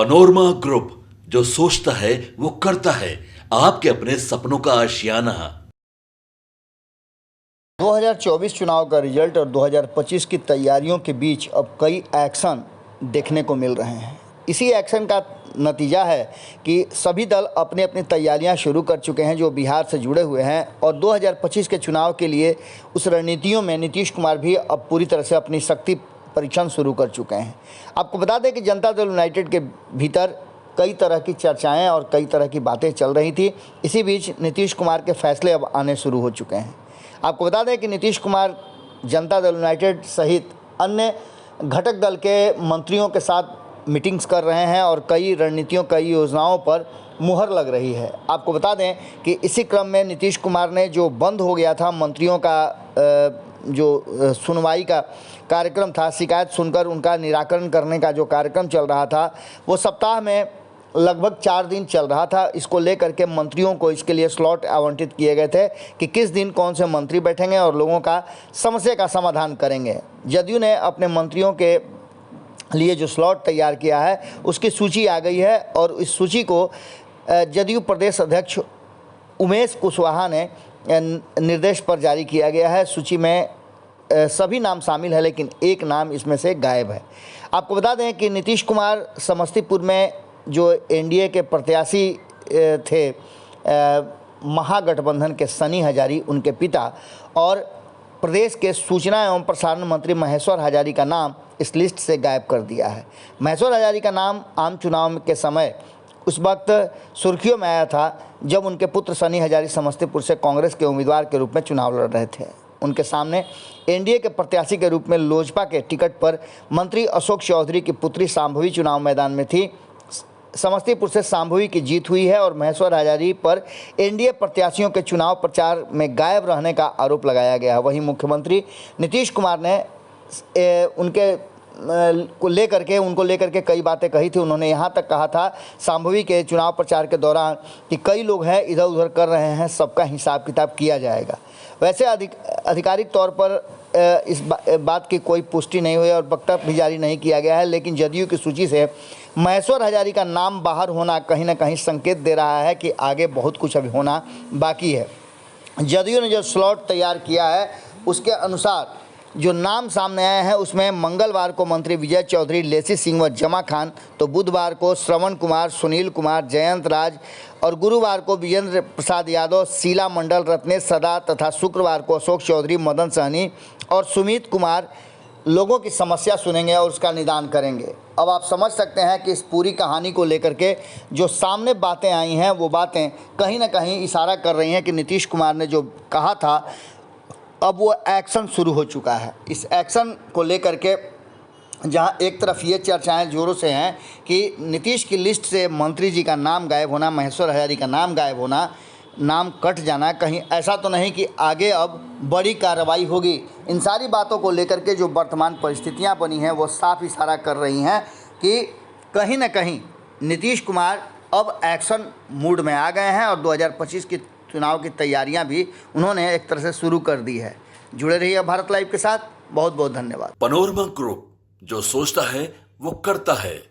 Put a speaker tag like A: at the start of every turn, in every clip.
A: Panorama group, जो सोचता है वो करता है। आपके अपने सपनों का आशियाना।
B: 2024 चुनाव का रिजल्ट और 2025 की तैयारियों के बीच अब कई एक्शन देखने को मिल रहे हैं। इसी एक्शन का नतीजा है कि सभी दल अपनी अपनी तैयारियां शुरू कर चुके हैं जो बिहार से जुड़े हुए हैं, और 2025 के चुनाव के लिए उस रणनीतियों में नीतीश कुमार भी अब पूरी तरह से अपनी शक्ति परीक्षण शुरू कर चुके हैं। आपको बता दें कि जनता दल यूनाइटेड के भीतर कई तरह की चर्चाएं और कई तरह की बातें चल रही थी। इसी बीच नीतीश कुमार के फैसले अब आने शुरू हो चुके हैं। आपको बता दें कि नीतीश कुमार जनता दल यूनाइटेड सहित अन्य घटक दल के मंत्रियों के साथ मीटिंग्स कर रहे हैं और कई रणनीतियों, कई योजनाओं पर मुहर लग रही है। आपको बता दें कि इसी क्रम में नीतीश कुमार ने जो बंद हो गया था मंत्रियों का जो सुनवाई का कार्यक्रम था, शिकायत सुनकर उनका निराकरण करने का जो कार्यक्रम चल रहा था, वो सप्ताह में लगभग 4 दिन चल रहा था। इसको लेकर के मंत्रियों को इसके लिए स्लॉट आवंटित किए गए थे कि किस दिन कौन से मंत्री बैठेंगे और लोगों का समस्या का समाधान करेंगे। जदयू ने अपने मंत्रियों के लिए जो स्लॉट तैयार किया है उसकी सूची आ गई है, और इस सूची को जदयू प्रदेश अध्यक्ष उमेश कुशवाहा ने निर्देश पर जारी किया गया है। सूची में सभी नाम शामिल है, लेकिन एक नाम इसमें से गायब है। आपको बता दें कि नीतीश कुमार समस्तीपुर में जो एनडीए के प्रत्याशी थे, महागठबंधन के सनी हजारी, उनके पिता, और प्रदेश के सूचना एवं प्रसारण मंत्री महेश्वर हजारी का नाम इस लिस्ट से गायब कर दिया है। महेश्वर हजारी का नाम आम चुनाव के समय उस वक्त सुर्खियों में आया था जब उनके पुत्र सनी हजारी समस्तीपुर से कांग्रेस के उम्मीदवार के रूप में चुनाव लड़ रहे थे। उनके सामने एनडीए के प्रत्याशी के रूप में लोजपा के टिकट पर मंत्री अशोक चौधरी की पुत्री शांभवी चुनाव मैदान में थी। समस्तीपुर से शांभवी की जीत हुई है और महेश्वर हजारी पर एनडीए प्रत्याशियों के चुनाव प्रचार में गायब रहने का आरोप लगाया गया है। वहीं मुख्यमंत्री नीतीश कुमार ने उनको लेकर के कई बातें कही थी। उन्होंने यहाँ तक कहा था शांभवी के चुनाव प्रचार के दौरान कि कई लोग हैं इधर उधर कर रहे हैं, सबका हिसाब किताब किया जाएगा। वैसे आधिकारिक तौर पर इस बात की कोई पुष्टि नहीं हुई और वक्तव्य भी जारी नहीं किया गया है, लेकिन जदयू की सूची से महेश्वर हजारी का नाम बाहर होना कहीं ना कहीं संकेत दे रहा है कि आगे बहुत कुछ अभी होना बाकी है। जदयू ने जो स्लॉट तैयार किया है उसके अनुसार जो नाम सामने आए हैं उसमें मंगलवार को मंत्री विजय चौधरी, लेसी सिंह व जमा खान, तो बुधवार को श्रवण कुमार, सुनील कुमार, जयंत राज, और गुरुवार को विजेंद्र प्रसाद यादव, शीला मंडल, रत्नेश सदा, तथा शुक्रवार को अशोक चौधरी, मदन सहनी और सुमित कुमार लोगों की समस्या सुनेंगे और उसका निदान करेंगे। अब आप समझ सकते हैं कि इस पूरी कहानी को लेकर के जो सामने बातें आई हैं वो बातें कहीं ना कहीं इशारा कर रही हैं कि नीतीश कुमार ने जो कहा था अब वो एक्शन शुरू हो चुका है। इस एक्शन को लेकर के जहां एक तरफ ये चर्चाएं जोरों से हैं कि नीतीश की लिस्ट से मंत्री जी का नाम गायब होना, महेश्वर हजारी का नाम गायब होना, नाम कट जाना, कहीं ऐसा तो नहीं कि आगे अब बड़ी कार्रवाई होगी। इन सारी बातों को लेकर के जो वर्तमान परिस्थितियां बनी हैं वो साफ इशारा कर रही हैं कि कहीं ना कहीं नीतीश कुमार अब एक्शन मूड में आ गए हैं और 2025 की चुनाव की तैयारियां भी उन्होंने एक तरह से शुरू कर दी है। जुड़े रहिए भारत लाइव के साथ। बहुत बहुत धन्यवाद।
A: पनोरमा ग्रुप, जो सोचता है वो करता है।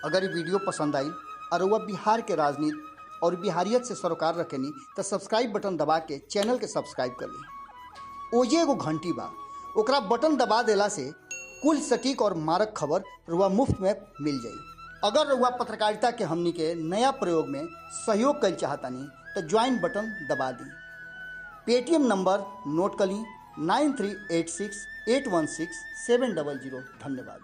B: अगर ये वीडियो पसंद आई और वह बिहार के राजनीति और बिहारियत से सरोकार रखेनी तो सब्सक्राइब बटन दबा के चैनल के सब्सक्राइब कर ली। ओजे एगो घंटी बा, ओकरा बटन दबा देला से कुल सटीक और मारक खबर रुआ मुफ्त में मिल जाई। अगर रुआ पत्रकारिता के हमनी के नया प्रयोग में सहयोग कर चाहतानी तो ज्वाइन बटन दबा दी। पेटीएम नंबर नोट कर ली 9386816700। धन्यवाद।